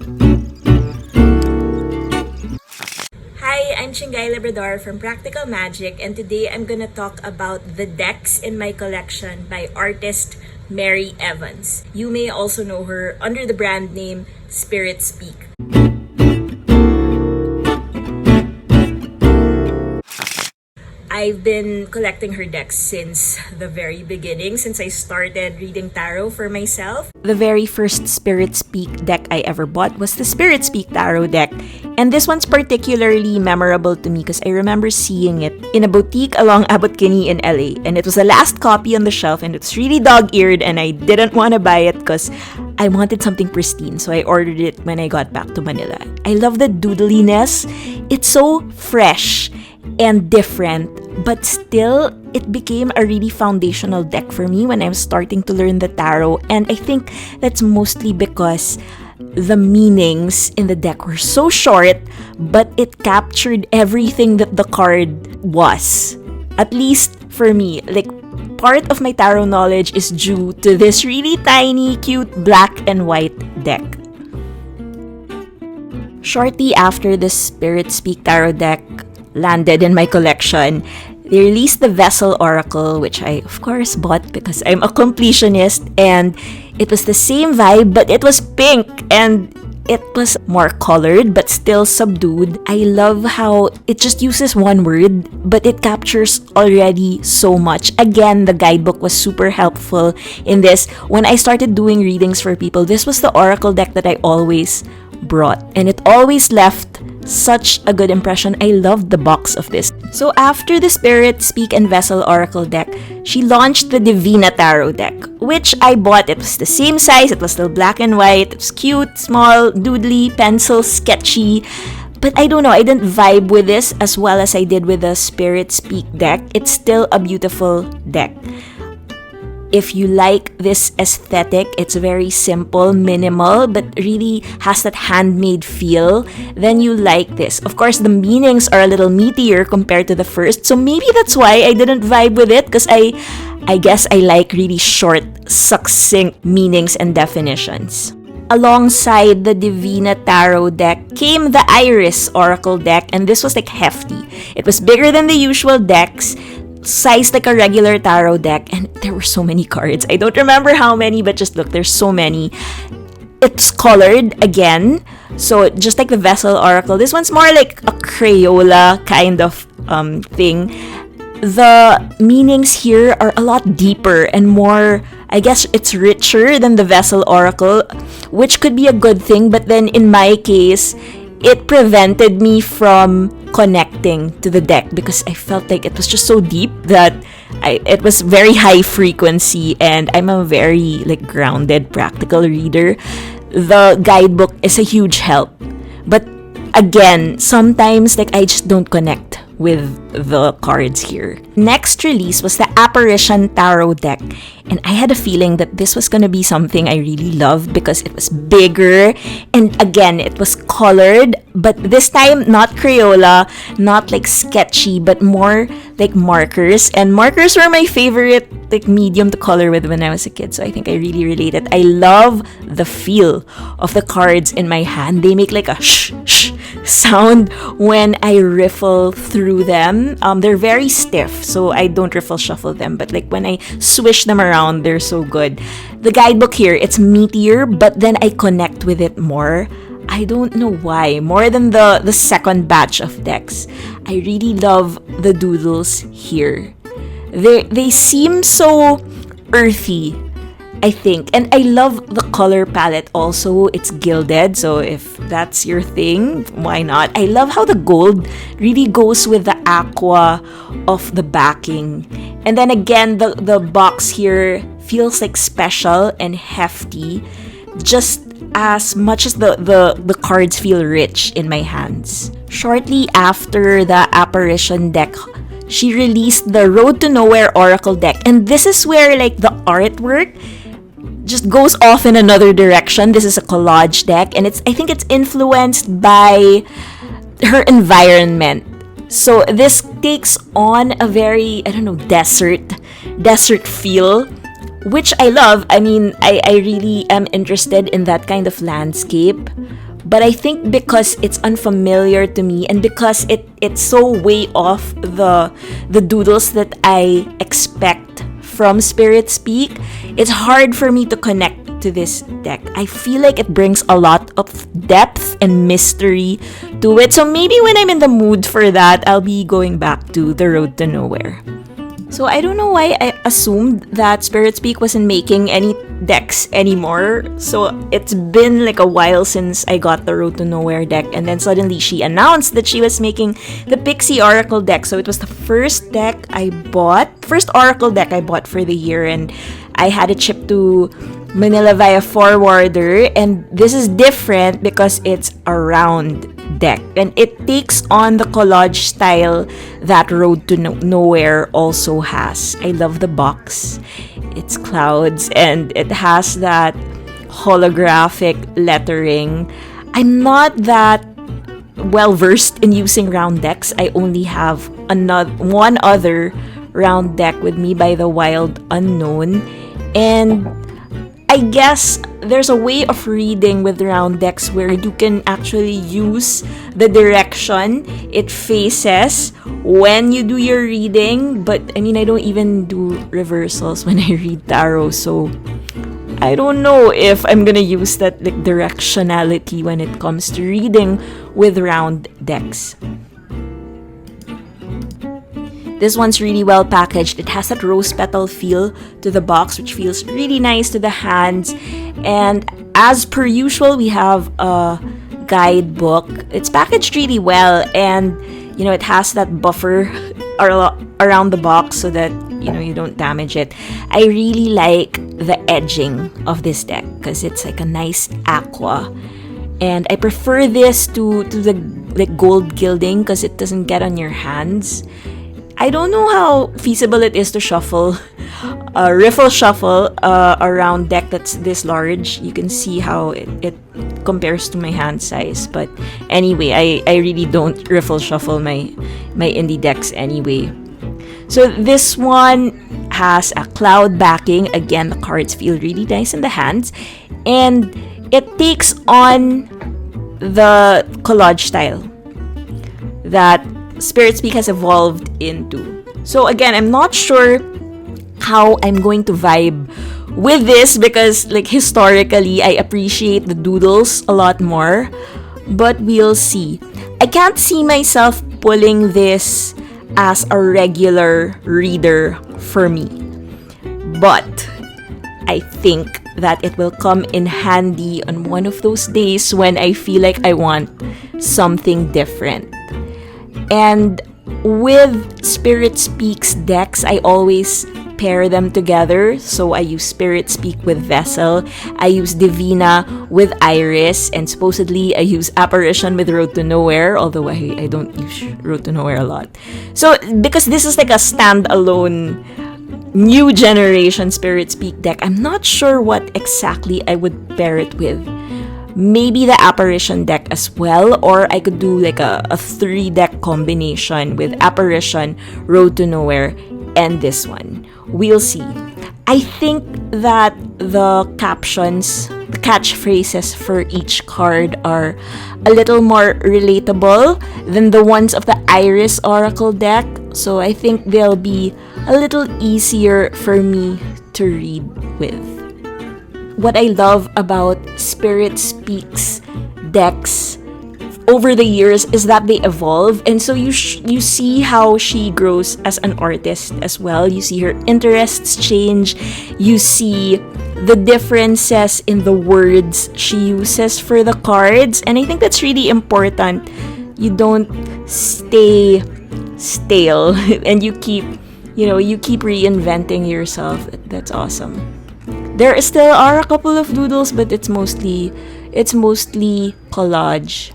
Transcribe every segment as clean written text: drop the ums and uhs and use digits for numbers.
Hi, I'm Shingai Labrador from Practical Magic, and today I'm gonna talk about the decks in my collection by artist Mary Evans. You may also know her under the brand name Spirit Speak. I've been collecting her decks since the very beginning, since I started reading tarot for myself. The very first Spirit Speak deck I ever bought was the Spirit Speak Tarot deck. And this one's particularly memorable to me because I remember seeing it in a boutique along Abot Kinney in LA. And it was the last copy on the shelf and it's really dog-eared and I didn't want to buy it because I wanted something pristine. So I ordered it when I got back to Manila. I love the doodliness. It's so fresh and different, but still it became a really foundational deck for me when I was starting to learn the tarot. And I think that's mostly because the meanings in the deck were so short, but it captured everything that the card was. At least for me, like, part of my tarot knowledge is due to this really tiny, cute black and white deck. Shortly after the Spirit Speak Tarot deck landed in my collection, they released the Vessel Oracle, which I of course bought because I'm a completionist, and it was the same vibe but it was pink and it was more colored but still subdued. I love how it just uses one word but it captures already so much. Again, the guidebook was super helpful in this. When I started doing readings for people, this was the Oracle deck that I always brought and it always left such a good impression. I loved the box of this. So after the Spirit Speak and Vessel Oracle deck, she launched the Divina Tarot deck, which I bought. It was the same size, it was still black and white, it was cute, small, doodly, pencil, sketchy. But I don't know, I didn't vibe with this as well as I did with the Spirit Speak deck. It's still a beautiful deck. If you like this aesthetic, it's very simple, minimal, but really has that handmade feel, then you like this. Of course, the meanings are a little meatier compared to the first, so maybe that's why I didn't vibe with it, because I guess I like really short, succinct meanings and definitions. Alongside the Divina Tarot deck came the Iris Oracle deck, and this was like hefty. It was bigger than the usual decks, sized like a regular tarot deck, and there were so many cards. I don't remember how many, but just look, there's so many. It's colored again, so just like the Vessel Oracle, this one's more like a Crayola kind of thing. The meanings here are a lot deeper and more, I guess it's richer than the Vessel Oracle, which could be a good thing, but then in my case, it prevented me from connecting to the deck because I felt like it was just so deep that it was very high frequency, and I'm a very like grounded, practical reader. The guidebook is a huge help, but again, sometimes like I just don't connect with the cards here. Next release was the Apparition Tarot deck, and I had a feeling that this was gonna be something I really loved because it was bigger, and again, it was colored, but this time not Crayola, not like sketchy, but more like markers, and markers were my favorite like medium to color with when I was a kid, so I think I really related. I love the feel of the cards in my hand. They make like a shh shh sound when I riffle through them. They're very stiff, so I don't riffle shuffle them, but like when I swish them around, they're so good. The guidebook here, it's meatier, but then I connect with it more. I don't know why, more than the second batch of decks. I really love the doodles here. They seem so earthy, I think. And I love the color palette also. It's gilded, so if that's your thing, why not? I love how the gold really goes with the aqua of the backing. And then again, the box here feels like special and hefty, just as much as the cards feel rich in my hands. Shortly after the Apparition deck, she released the Road to Nowhere Oracle deck. And this is where like the artwork just goes off in another direction. This is a collage deck, and I think it's influenced by her environment. So this takes on a very, desert feel, which I love. I mean, I really am interested in that kind of landscape. But I think because it's unfamiliar to me and because it's so way off the doodles that I expect from Spirit Speak, it's hard for me to connect to this deck. I feel like it brings a lot of depth and mystery to it. So maybe when I'm in the mood for that, I'll be going back to The Road to Nowhere. So I don't know why I assumed that Spirit Speak wasn't making any decks anymore. So it's been like a while since I got the Road to Nowhere deck, and then suddenly she announced that she was making the Pixie Oracle deck. So it was the first Oracle deck I bought for the year, and I had it shipped to Manila via forwarder, and this is different because it's a round deck and it takes on the collage style that Road to Nowhere also has. I love the box. It's clouds and it has that holographic lettering. I'm not that well versed in using round decks. I only have one other round deck with me by the Wild Unknown, and I guess there's a way of reading with round decks where you can actually use the direction it faces when you do your reading. But I mean, I don't even do reversals when I read tarot, so I don't know if I'm gonna use that like directionality when it comes to reading with round decks. This one's really well packaged. It has that rose petal feel to the box, which feels really nice to the hands. And as per usual, we have a guidebook. It's packaged really well, and you know, it has that buffer around the box so that you don't damage it. I really like the edging of this deck because it's like a nice aqua, and I prefer this to the like gold gilding because it doesn't get on your hands. I don't know how feasible it is to shuffle, riffle shuffle a round deck that's this large. You can see how it compares to my hand size. But anyway, I really don't riffle shuffle my indie decks anyway. So this one has a cloud backing. Again, the cards feel really nice in the hands. And it takes on the collage style that Spirit Speak has evolved into. So again, I'm not sure how I'm going to vibe with this because like historically I appreciate the doodles a lot more, but we'll see. I can't see myself pulling this as a regular reader for me, but I think that it will come in handy on one of those days when I feel like I want something different. And with Spirit Speak's decks, I always pair them together. So I use Spirit Speak with Vessel, I use Divina with Iris, and supposedly I use Apparition with Road to Nowhere, although I don't use Road to Nowhere a lot. So because this is like a standalone new generation Spirit Speak deck, I'm not sure what exactly I would pair it with. Maybe the Apparition deck as well, or I could do like a 3-deck combination with Apparition, Road to Nowhere, and this one. We'll see. I think that the captions, the catchphrases for each card are a little more relatable than the ones of the Iris Oracle deck, so I think they'll be a little easier for me to read with. What I love about Spirit Speak's decks over the years is that they evolve, and so you see how she grows as an artist as well. You see her interests change. You see the differences in the words she uses for the cards, and I think that's really important. You don't stay stale and you keep reinventing yourself. That's awesome. There still are a couple of doodles, but it's mostly collage.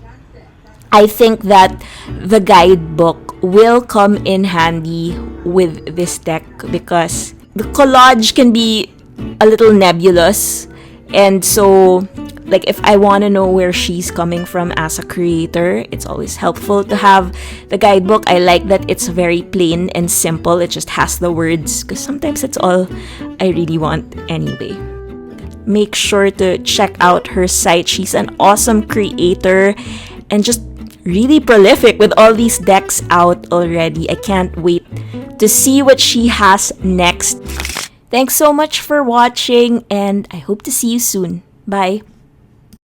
I think that the guidebook will come in handy with this deck because the collage can be a little nebulous, and so like if I want to know where she's coming from as a creator, it's always helpful to have the guidebook. I like that it's very plain and simple. It just has the words because sometimes that's all I really want anyway. make sure to check out her site. She's an awesome creator and just really prolific with all these decks out already. I can't wait to see what she has next. Thanks so much for watching, and I hope to see you soon. Bye!